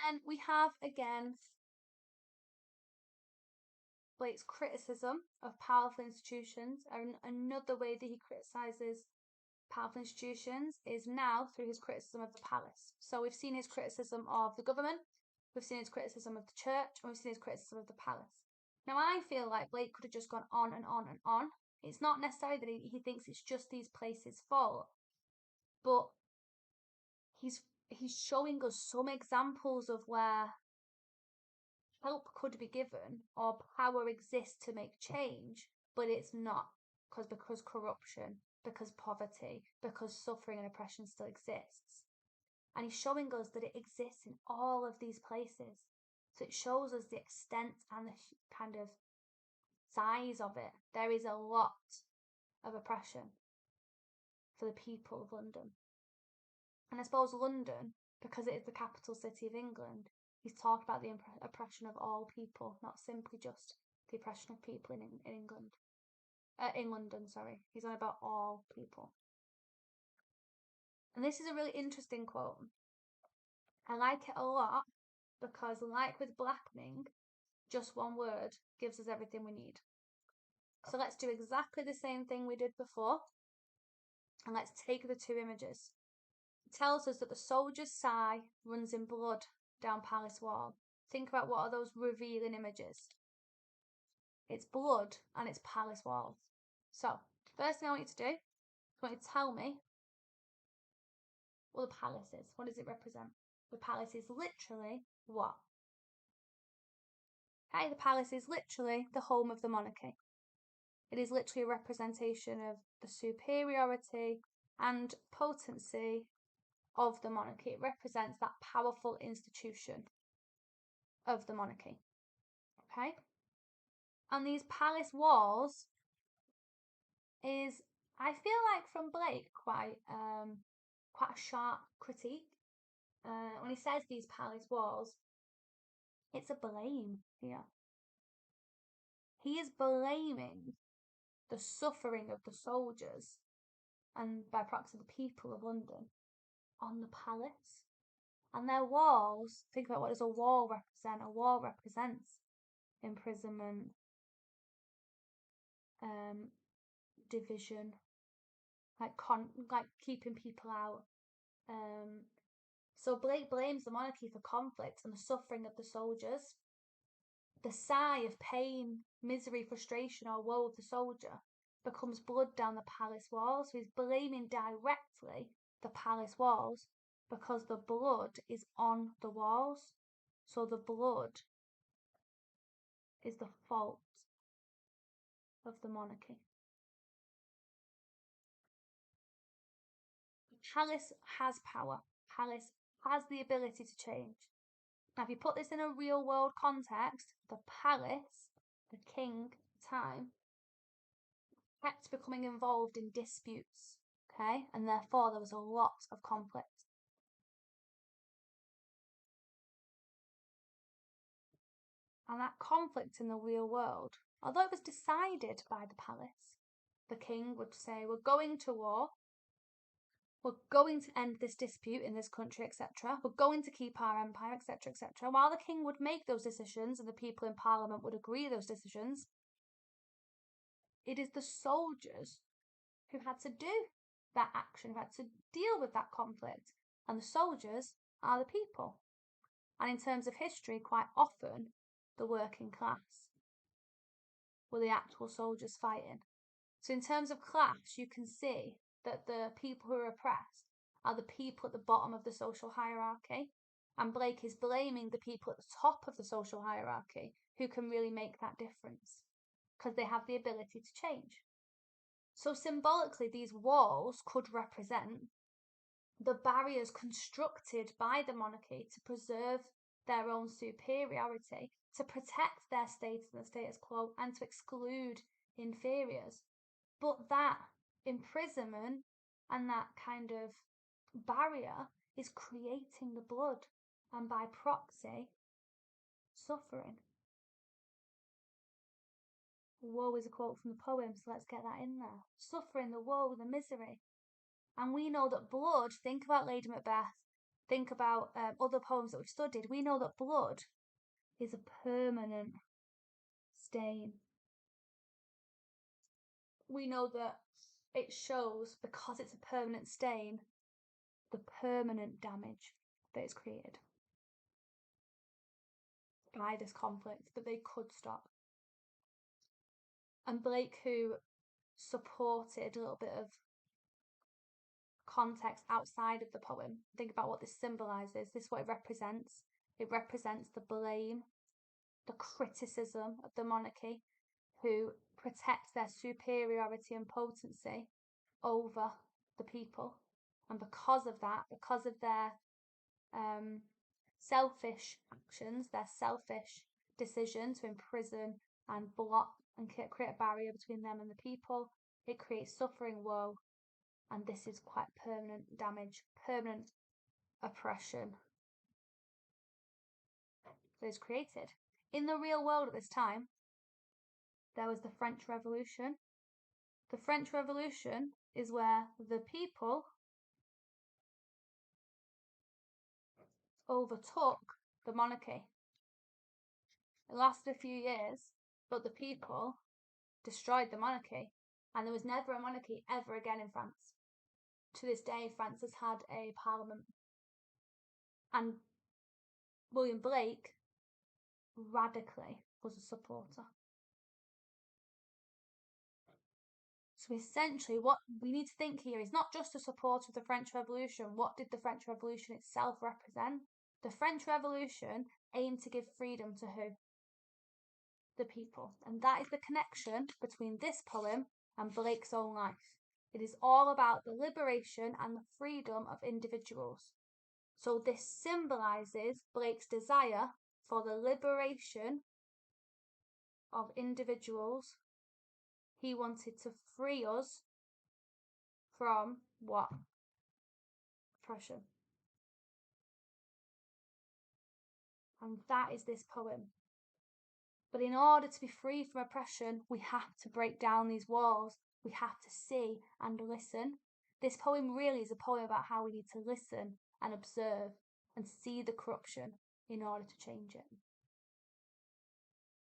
then we have again Blake's criticism of powerful institutions. And another way that he criticises powerful institutions is now through his criticism of the palace. So we've seen his criticism of the government, we've seen his criticism of the church, and we've seen his criticism of the palace. Now I feel like Blake could have just gone on and on and on. It's not necessarily that he thinks it's just these places' fault, but he's showing us some examples of where help could be given or power exists to make change, but it's not because corruption, because poverty, because suffering and oppression still exists. And he's showing us that it exists in all of these places. So it shows us the extent and the kind of size of it. There is a lot of oppression for the people of London. And I suppose London, because it is the capital city of England, he's talked about the oppression of all people, not simply just the oppression of people in England. In London, sorry. He's on about all people. And this is a really interesting quote. I like it a lot because, like with blackening, just one word gives us everything we need. So let's do exactly the same thing we did before. And let's take the two images. It tells us that the soldier's sigh runs in blood down Palace Wall. Think about what are those revealing images. It's blood and it's Palace Walls. So, first thing I want you to do, I want you to tell me what the palace is. What does it represent? The palace is literally what? Okay, the palace is literally the home of the monarchy. It is literally a representation of the superiority and potency of the monarchy. It represents that powerful institution of the monarchy. Okay? And these palace walls is, I feel like from Blake, quite a sharp critique. When he says these palace walls, it's a blame here. He is blaming the suffering of the soldiers and by proxy the people of London on the palace. And their walls, think about what does a wall represent? A wall represents imprisonment, division, like keeping people out. So Blake blames the monarchy for conflict and the suffering of the soldiers. The sigh of pain, misery, frustration, or woe of the soldier becomes blood down the palace walls. So he's blaming directly the palace walls because the blood is on the walls. So the blood is the fault of the monarchy. Palace has power. Palace has the ability to change. Now, if you put this in a real world context, the palace, the king at the time, kept becoming involved in disputes, okay? And therefore there was a lot of conflict. And that conflict in the real world, although it was decided by the palace, the king would say, we're going to war, we're going to end this dispute in this country, etc. We're going to keep our empire, etc., etc. While the king would make those decisions and the people in parliament would agree those decisions, it is the soldiers who had to do that action, who had to deal with that conflict. And the soldiers are the people. And in terms of history, quite often, the working class were the actual soldiers fighting. So in terms of class, you can see that the people who are oppressed are the people at the bottom of the social hierarchy. And Blake is blaming the people at the top of the social hierarchy who can really make that difference because they have the ability to change. So symbolically, these walls could represent the barriers constructed by the monarchy to preserve their own superiority, to protect their status and the status quo, and to exclude inferiors. But that imprisonment and that kind of barrier is creating the blood and by proxy, suffering. Woe is a quote from the poem, so let's get that in there. Suffering, the woe, the misery. And we know that blood, think about Lady Macbeth, think about other poems that we've studied, we know that blood is a permanent stain. We know that it shows, because it's a permanent stain, the permanent damage that is created by this conflict that they could stop. And Blake, who supported a little bit of context outside of the poem, think about what this symbolises. This is what it represents. It represents the blame, the criticism of the monarchy, who protect their superiority and potency over the people. And because of that, because of their selfish actions, their selfish decision to imprison and block and create a barrier between them and the people, it creates suffering, woe, and this is quite permanent damage, permanent oppression that is created. In the real world at this time, there was the French Revolution. The French Revolution is where the people overtook the monarchy. It lasted a few years, but the people destroyed the monarchy, and there was never a monarchy ever again in France. To this day, France has had a parliament, and William Blake radically was a supporter. So essentially, what we need to think here is not just a supporter of the French Revolution. What did the French Revolution itself represent? The French Revolution aimed to give freedom to who? The people. And that is the connection between this poem and Blake's own life. It is all about the liberation and the freedom of individuals. So this symbolises Blake's desire for the liberation of individuals. He wanted to free us from what? Oppression. And that is this poem. But in order to be free from oppression, we have to break down these walls. We have to see and listen. This poem really is a poem about how we need to listen and observe and see the corruption in order to change it.